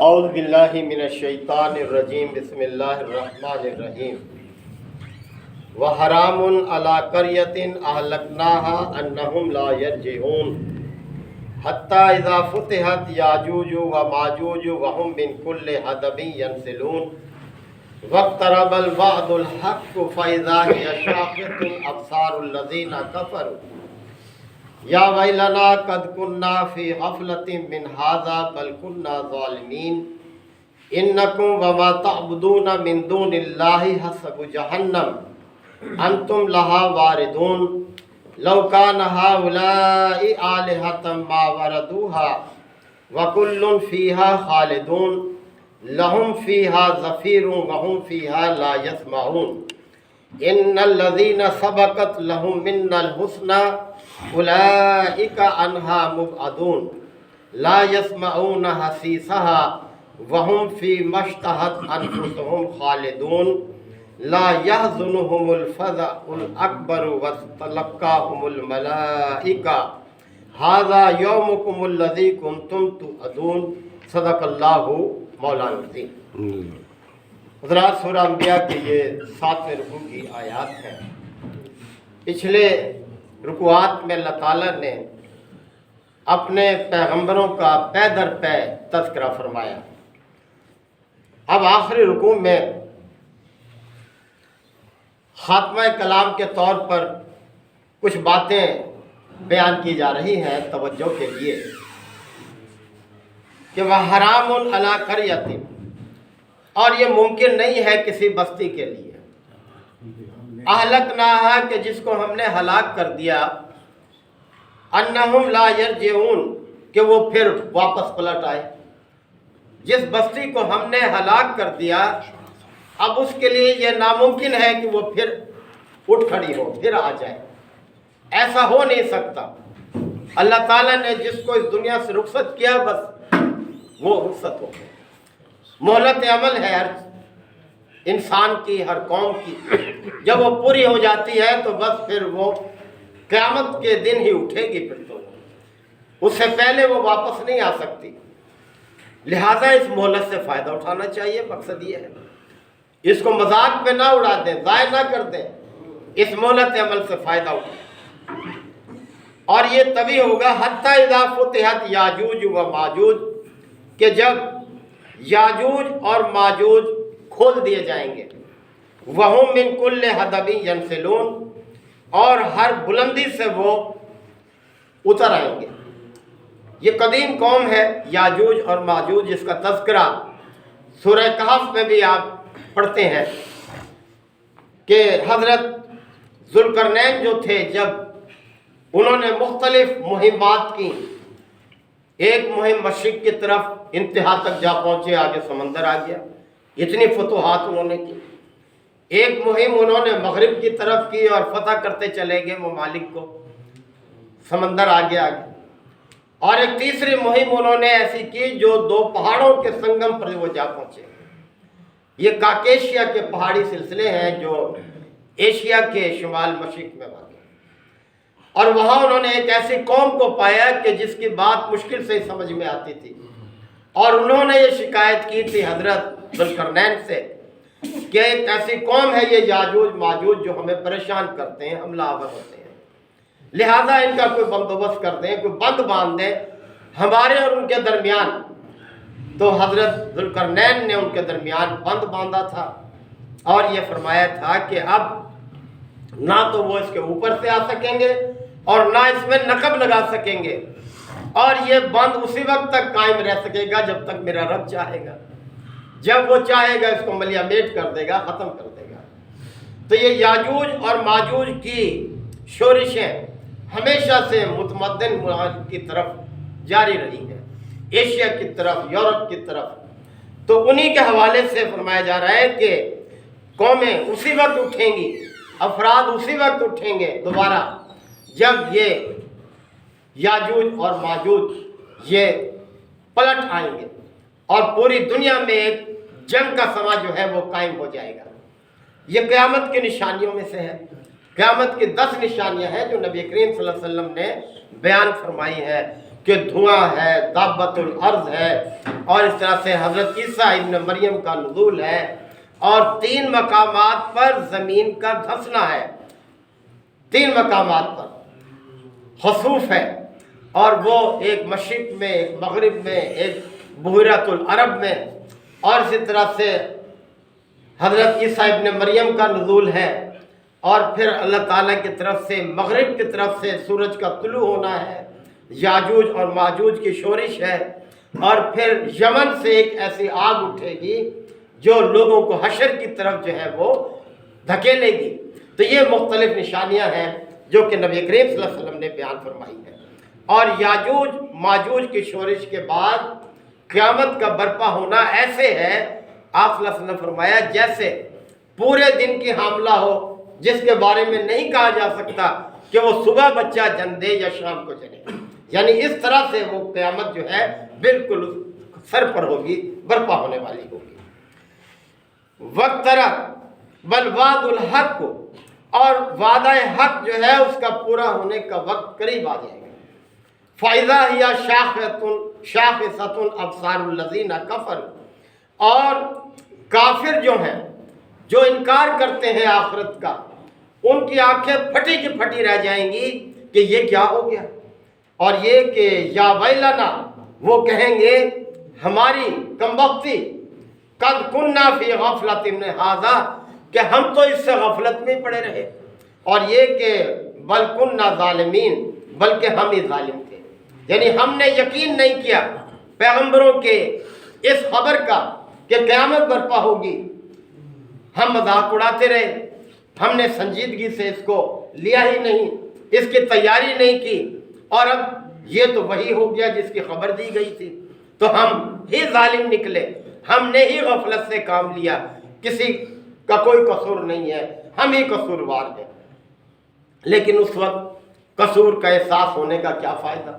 اعوذ باللہ من الشیطان الرجیم بسم اللہ الرحمن الرحیم وحرام علی قریۃ اہلکناها انہم لا یرجعون حتی اذا فتحت یاجوج وماجوج وهم من کل حدب ینسلون واقترب الوعد الحق فاذا هی شاخص ابصار الذین کفروا یا ویلنا قد کننا فی غفلۃ من ھذا بل کننا ظالمین انکم وما تعبدون من دون اللہ حسب جہنم انتم لہا واردون لو کان ہؤلاء آلہۃ ما وردوها وکل فیہا خالدون لہم فیہا زفیر وہم فیہا لا یسمعون ان الذین سبقت لہم منا الحسنی اولئک عنہا مبعدون لا یسمعون حسیسها وهم فیما اشتہت انفسهم خالدون لا یحزنهم الفزع الاکبر وتلقاهم الملائکہ ھذا یومکم الذی کنتم توعدون صدق اللہ مولانا العظیم۔ حضرات، سورہ انبیاء کے یہ 7ویں رکوع کی آیات ہیں۔ پچھلے رکوعات میں اللہ تعالیٰ نے اپنے پیغمبروں کا پے در پے تذکرہ فرمایا۔ اب آخری رکوع میں خاتمہ کلام کے طور پر کچھ باتیں بیان کی جا رہی ہیں توجہ کے لیے کہ وہ حرام علی قریۃ، اور یہ ممکن نہیں ہے کسی بستی کے لیے، اہلکناہا کہ جس کو ہم نے ہلاک کر دیا، انہم لا یرجعون کہ وہ پھر واپس پلٹ آئے۔ جس بستی کو ہم نے ہلاک کر دیا اب اس کے لیے یہ ناممکن ہے کہ وہ پھر اٹھ کھڑی ہو، پھر آ جائے، ایسا ہو نہیں سکتا۔ اللہ تعالیٰ نے جس کو اس دنیا سے رخصت کیا بس وہ رخصت ہو گیا۔ مہلت عمل ہے ہر انسان کی، ہر قوم کی، جب وہ پوری ہو جاتی ہے تو بس پھر وہ قیامت کے دن ہی اٹھے گی، پھر تو اس سے پہلے وہ واپس نہیں آ سکتی۔ لہٰذا اس مہلت سے فائدہ اٹھانا چاہیے، مقصد یہ ہے، اس کو مذاق میں نہ اڑا دیں، ضائع نہ کر دیں، اس مہلت عمل سے فائدہ اٹھائیں۔ اور یہ تبھی ہوگا حتی اذا فتحت یاجوج و ماجوج کہ جب یاجوج اور ماجوج کھول دیے جائیں گے، وَهُم مِّن كُلِّ حَدَبٍ يَنْسِلُونَ اور ہر بلندی سے وہ اتر آئیں گے۔ یہ قدیم قوم ہے یاجوج اور ماجوج، جس کا تذکرہ سورہ کہف میں بھی آپ پڑھتے ہیں کہ حضرت ذوالقرنین جو تھے، جب انہوں نے مختلف مہمات کی، ایک مہم مشرق کی طرف انتہا تک جا پہنچے، آگے سمندر آ گیا، اتنی فتوحات انہوں نے کی۔ ایک مہم انہوں نے مغرب کی طرف کی اور فتح کرتے چلے گئے ممالک کو، سمندر آگے آگے۔ اور ایک تیسری مہم انہوں نے ایسی کی جو 2 پہاڑوں کے سنگم پر وہ جا پہنچے۔ یہ کاکیشیا کے پہاڑی سلسلے ہیں جو ایشیا کے شمال مشرق میں واقع ہیں، اور وہاں انہوں نے ایک ایسی قوم کو پایا کہ جس کی بات مشکل سے سمجھ میں آتی تھی، اور انہوں نے یہ شکایت کی تھی حضرت ذوالقرنین سے کہ ایک ایسی قوم ہے یہ یاجوج ماجوج جو ہمیں پریشان کرتے ہیں، حملہ آور ہوتے ہیں، لہذا ان کا کوئی بندوبست کر دیں، کوئی بند باندھ دیں ہمارے اور ان کے درمیان۔ تو حضرت ذوالقرنین نے ان کے درمیان بند باندھا تھا اور یہ فرمایا تھا کہ اب نہ تو وہ اس کے اوپر سے آ سکیں گے اور نہ اس میں نقب لگا سکیں گے، اور یہ بند اسی وقت تک قائم رہ سکے گا جب تک میرا رب چاہے گا۔ جب وہ چاہے گا اس کو ملیا میٹ کر دے گا، ختم کر دے گا۔ تو یہ یاجوج اور ماجوج کی شورشیں ہمیشہ سے متمدن ممالک کی طرف جاری رہی ہیں، ایشیا کی طرف، یورپ کی طرف۔ تو انہی کے حوالے سے فرمایا جا رہا ہے کہ قومیں اسی وقت اٹھیں گی، افراد اسی وقت اٹھیں گے دوبارہ جب یہ یاجوج اور ماجوج یہ پلٹ آئیں گے، اور پوری دنیا میں ایک جنگ کا سما جو ہے وہ قائم ہو جائے گا۔ یہ قیامت کی نشانیوں میں سے ہے۔ قیامت کی 10 نشانیاں ہیں جو نبی کریم صلی اللہ علیہ وسلم نے بیان فرمائی ہیں کہ دھواں ہے، دابۃ الارض ہے، اور اس طرح سے حضرت عیسیٰ ابن مریم کا نزول ہے، اور 3 مقامات پر زمین کا دھنسنا ہے، 3 مقامات پر خسوف ہے، اور وہ ایک مشرق میں، ایک مغرب میں، ایک بحیرۃ العرب میں، اور اسی طرح سے حضرت عیسیٰ ابن مریم کا نزول ہے، اور پھر اللہ تعالیٰ کی طرف سے مغرب کی طرف سے سورج کا طلوع ہونا ہے، یاجوج اور ماجوج کی شورش ہے، اور پھر یمن سے ایک ایسی آگ اٹھے گی جو لوگوں کو حشر کی طرف جو ہے وہ دھکیلے گی۔ تو یہ مختلف نشانیاں ہیں جو کہ نبی کریم صلی اللہ علیہ وسلم نے بیان فرمائی ہے۔ اور یاجوج ماجوج کی شورش کے بعد قیامت کا برپا ہونا ایسے ہے، آپ صلی اللہ علیہ وسلم نے فرمایا جیسے پورے دن کی حاملہ ہو جس کے بارے میں نہیں کہا جا سکتا کہ وہ صبح بچہ جن دے یا شام کو جنے، یعنی اس طرح سے وہ قیامت جو ہے بالکل سر پر ہوگی، برپا ہونے والی ہوگی۔ وقترب بل وعد الحق، اور وعدہ حق جو ہے اس کا پورا ہونے کا وقت قریب آ جائے گا۔ فَإِذَا هِيَ شَاخِصَةٌ أَبْصَارُ الَّذِينَ كَفَرُوا، اور کافر جو ہیں، جو انکار کرتے ہیں آخرت کا، ان کی آنکھیں پھٹی کی پھٹی رہ جائیں گی کہ یہ کیا ہو گیا، اور یہ کہ یا ویلنا، وہ کہیں گے ہماری کمبختی، قد کننا فی غفلۃ من ھذا، کہ ہم تو اس سے غفلت میں پڑے رہے، اور یہ کہ بل کننا ظالمین، بلکہ ہم ہی ظالم تھے، یعنی ہم نے یقین نہیں کیا پیغمبروں کے اس خبر کا کہ قیامت برپا ہوگی، ہم مذاق اڑاتے رہے، ہم نے سنجیدگی سے اس کو لیا ہی نہیں، اس کی تیاری نہیں کی، اور اب یہ تو وہی ہو گیا جس کی خبر دی گئی تھی، تو ہم ہی ظالم نکلے، ہم نے ہی غفلت سے کام لیا، کسی کا کوئی قصور نہیں ہے، ہم ہی قصوروار ہیں۔ لیکن اس وقت قصور کا احساس ہونے کا کیا فائدہ،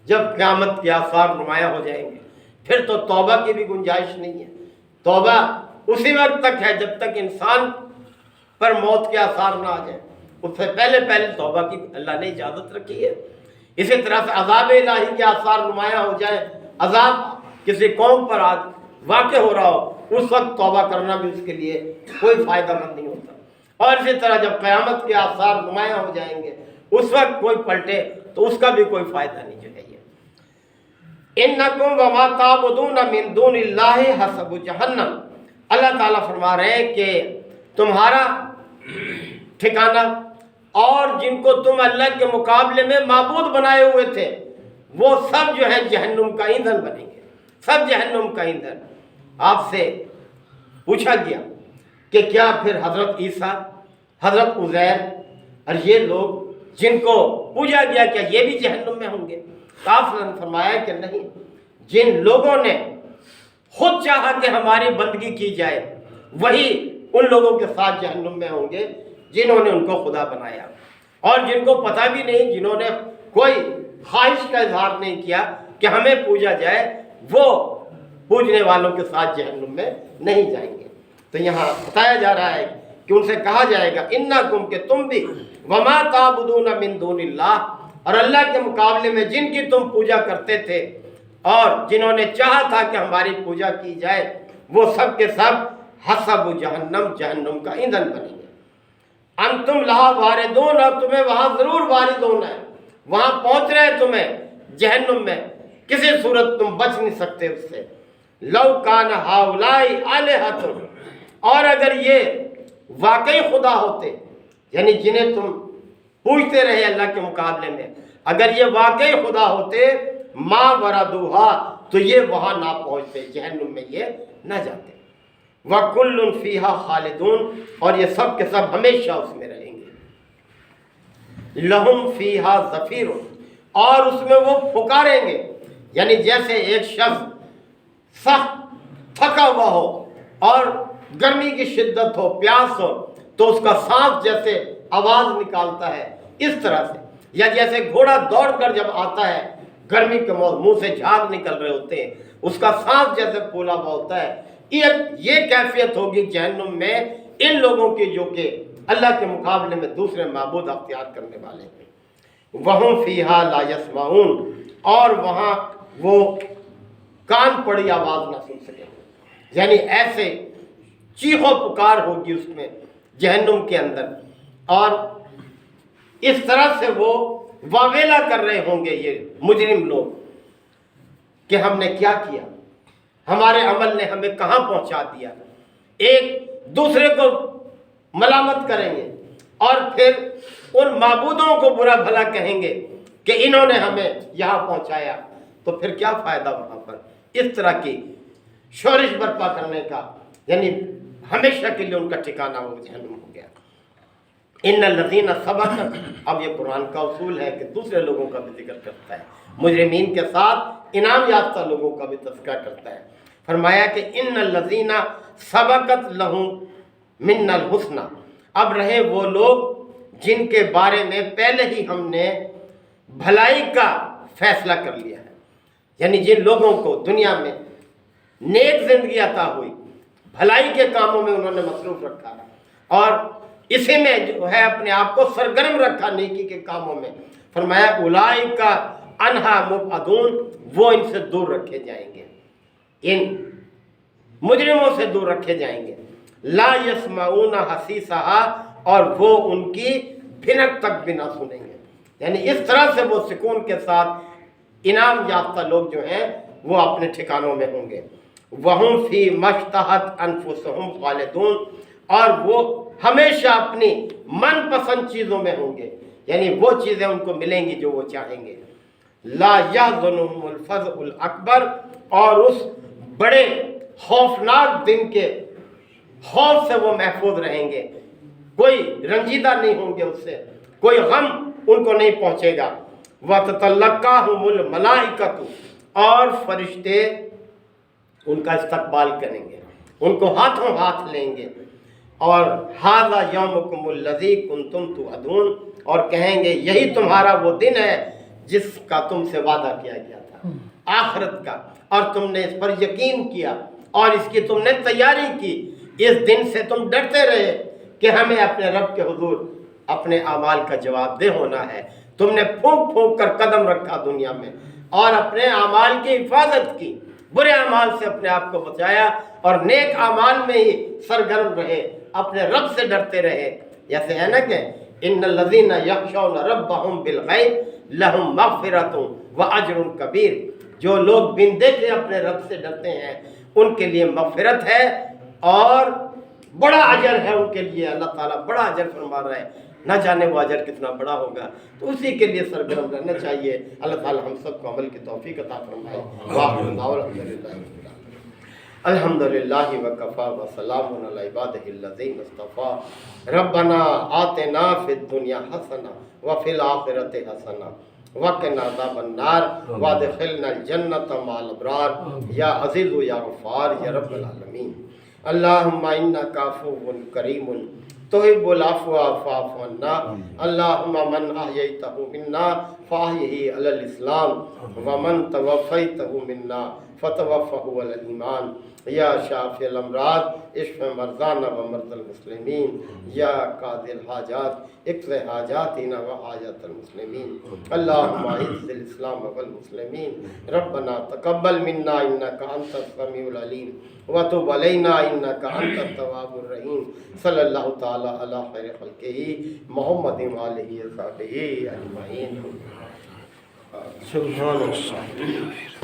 جب قیامت کے آثار نمایاں ہو جائیں گے، پھر تو توبہ کی بھی گنجائش نہیں ہے۔ توبہ اسی وقت تک ہے جب تک انسان پر موت کے آثار نہ آ جائیں، اس سے پہلے توبہ کی اللہ نے اجازت رکھی ہے۔ اسی طرح سے عذاب الہی کے آثار نمایاں ہو جائیں، عذاب کسی قوم پر واقع ہو رہا ہو، اس وقت توبہ کرنا بھی اس کے لیے کوئی فائدہ مند نہیں ہوتا۔ اور اسی طرح جب قیامت کے آثار نمایاں ہو جائیں گے، اس وقت کوئی پلٹے تو اس کا بھی کوئی فائدہ نہیں جو ہے یہ۔ اِنَّكُمْ وَمَا تَعْبُدُونَ مِن دُونِ اللَّهِ حَسَبُ جَهَنَّمَ، اللہ تعالیٰ فرما رہے ہیں کہ تمہارا ٹھکانہ اور جن کو تم اللہ کے مقابلے میں معبود بنائے ہوئے تھے، وہ سب جو ہے جہنم کا ایندھن بنیں گے، سب جہنم کا ایندھن۔ آپ سے پوچھا گیا کہ کیا پھر حضرت عیسیٰ، حضرت عزیر اور یہ لوگ جن کو پوچھا گیا کیا یہ بھی جہنم میں ہوں گے؟ آپ نے فرمایا کہ نہیں، جن لوگوں نے خود چاہا کہ ہماری بندگی کی جائے وہی ان لوگوں کے ساتھ جہنم میں ہوں گے جنہوں نے ان کو خدا بنایا، اور جن کو پتہ بھی نہیں، جنہوں نے کوئی خواہش کا اظہار نہیں کیا کہ ہمیں پوجا جائے، وہ پوجنے والوں کے ساتھ جہنم میں نہیں جائیں گے۔ تو یہاں بتایا جا رہا ہے کہ ان سے کہا جائے گا انکم، کہ تم بھی، وما تعبدون من دون اللہ، اور اللہ کے مقابلے میں جن کی تم پوجا کرتے تھے اور جنہوں نے چاہا تھا کہ ہماری پوجا کی جائے، وہ سب کے سب حسب جہنم، جہنم کا ایندھن بنیں گے۔ انتم لہا واردون، اور تمہیں وہاں ضرور وارد ہونا ہے، وہاں پہنچ رہے تمہیں جہنم میں، کسی صورت تم بچ نہیں سکتے اس سے۔ لو کان ہؤلاء الہۃ، اور اگر یہ واقعی خدا ہوتے، یعنی جنہیں تم پوچھتے رہے اللہ کے مقابلے میں، اگر یہ واقعی خدا ہوتے، ما وردوہا، تو یہ وہاں نہ پہنچتے، جہنم میں یہ نہ جاتے۔ وَكُلٌّ فِيهَا خَالِدُونَ، اور یہ سب کے سب ہمیشہ اس میں رہیں گے۔ لَهُمْ فِيهَا زَفِيرٌ، اور اس میں وہ پکاریں گے، یعنی جیسے ایک شخص سخت تھکا ہوا ہو اور گرمی کی شدت ہو، پیاس ہو، تو اس کا سانس جیسے آواز نکالتا ہے اس طرح سے، یا جیسے گھوڑا دوڑ کر جب آتا ہے، گرمی کے منہ سے جھاگ نکل رہے ہوتے ہیں، اس کا سانس جیسے پھولا ہوا ہوتا ہے، یہ کیفیت ہوگی جہنم میں ان لوگوں کی جو کہ اللہ کے مقابلے میں دوسرے معبود اختیار کرنے والے ہیں۔ وَهُمْ فِيهَا لَا يَسْمَعُونَ، اور وہاں وہ کان پڑی آواز نہ سن سکیں گے، یعنی ایسے چیخ و پکار ہوگی اس میں جہنم کے اندر، اور اس طرح سے وہ واویلا کر رہے ہوں گے یہ مجرم لوگ کہ ہم نے کیا کیا، ہمارے عمل نے ہمیں کہاں پہنچا دیا۔ ایک دوسرے کو ملامت کریں گے اور پھر ان معبودوں کو برا بھلا کہیں گے کہ انہوں نے ہمیں یہاں پہنچایا، تو پھر کیا فائدہ وہاں پر اس طرح کی شورش برپا کرنے کا، یعنی ہمیشہ کے لیے ان کا ٹھکانہ وہ جہنم ہو گیا۔ ان الذین سبقت، اب یہ قرآن کا اصول ہے کہ دوسرے لوگوں کا بھی ذکر کرتا ہے، مجرمین کے ساتھ انعام یافتہ لوگوں کا بھی تذکرہ کرتا ہے۔ فرمایا کہ ان الذین سبقت لہم من الحسنی، اب رہے وہ لوگ جن کے بارے میں پہلے ہی ہم نے بھلائی کا فیصلہ کر لیا ہے، یعنی جن لوگوں کو دنیا میں نیک زندگی عطا ہوئی، بھلائی کے کاموں میں انہوں نے مصروف رکھا ہے اور اسی میں جو ہے اپنے آپ کو سرگرم رکھا نیکی کے کاموں میں، فرمایا اولئک عنہا مبعدون، وہ ان سے دور رکھے جائیں گے، ان مجرموں سے دور رکھے جائیں گے۔ لا یسمعون حسیسہا، اور وہ ان کی بھنک تک بھی نہ سنیں گے، یعنی اس طرح سے وہ سکون کے ساتھ انعام یافتہ لوگ جو ہیں وہ اپنے ٹھکانوں میں ہوں گے۔ وَهُمْ فِي مَشْتَهَتْ أَنفُسُهُمْ خَالِدُونَ، اور وہ ہمیشہ اپنی من پسند چیزوں میں ہوں گے، یعنی وہ چیزیں ان کو ملیں گی جو وہ چاہیں گے۔ لا يحزنهم الفزع الاکبر، اور اس بڑے خوفناک دن کے خوف سے وہ محفوظ رہیں گے، کوئی رنجیدہ نہیں ہوں گے، اس سے کوئی غم ان کو نہیں پہنچے گا۔ وَتَتَلَقَّاهُمُ الْمَلَائِكَةُ، اور فرشتے ان کا استقبال کریں گے، ان کو ہاتھوں ہاتھ لیں گے، اور ھذا یومکم الذی کنتم توعدون، اور کہیں گے یہی تمہارا وہ دن ہے جس کا تم سے وعدہ کیا گیا تھا، آخرت کا، اور تم نے اس پر یقین کیا اور اس کی تم نے تیاری کی، اس دن سے تم ڈرتے رہے کہ ہمیں اپنے رب کے حضور اپنے اعمال کا جواب دہ ہونا ہے۔ تم نے پھونک پھونک کر قدم رکھا دنیا میں اور اپنے اعمال کی حفاظت کی، برے اعمال سے اپنے آپ کو بچایا اور نیک اعمال میں ہی سرگرم رہے، اپنے رب سے ڈرتے رہے۔ جیسے ہے نا کہ ان الذین یخشون ربہم بالغیب لہم مغفرۃ واجر کبیر، جو لوگ بن دیکھے اپنے رب سے ڈرتے ہیں ان کے لیے مغفرت ہے اور بڑا اجر ہے ان کے لیے، اللہ تعالیٰ بڑا اجر فرما رہا ہے، نہ جانے وہ اجر کتنا بڑا ہوگا، تو اسی کے لیے سرگرم رہنا چاہیے۔ اللہ تعالیٰ ہم سب کو عمل کی توفیق عطا فرمائے۔ الحمدللہ وکفا وسلام علی عبادہ الذین اصطفیٰ، ربنا آتنا فی الدنیا حسنہ وفی الآخرۃ حسنہ وقنا عذاب النار وادخلنا الجنۃ مع الابرار، یا عزیز یا غفار یا رب العالمین۔ اللہم انک عفو کریم تحب العفو فاعف عنا، اللہم من احییتہ منا فاحیہ علی الاسلام ومن توفیتہ منا فتوفہ علی الایمان، یا شافی الامراض اشف مرضانا و مرضى المسلمین، یا قاضی الحاجات اقض حاجاتنا و حاجات المسلمین، اللہم اعز الاسلام والمسلمین، ربنا تقبل منا انک انت السمیع العلیم وتب علینا انک انت التواب الرحیم، صلی اللہ تعالی علی خیر خلقہ محمد وآلہ وصحبہ اجمعین۔ سبحان اللہ۔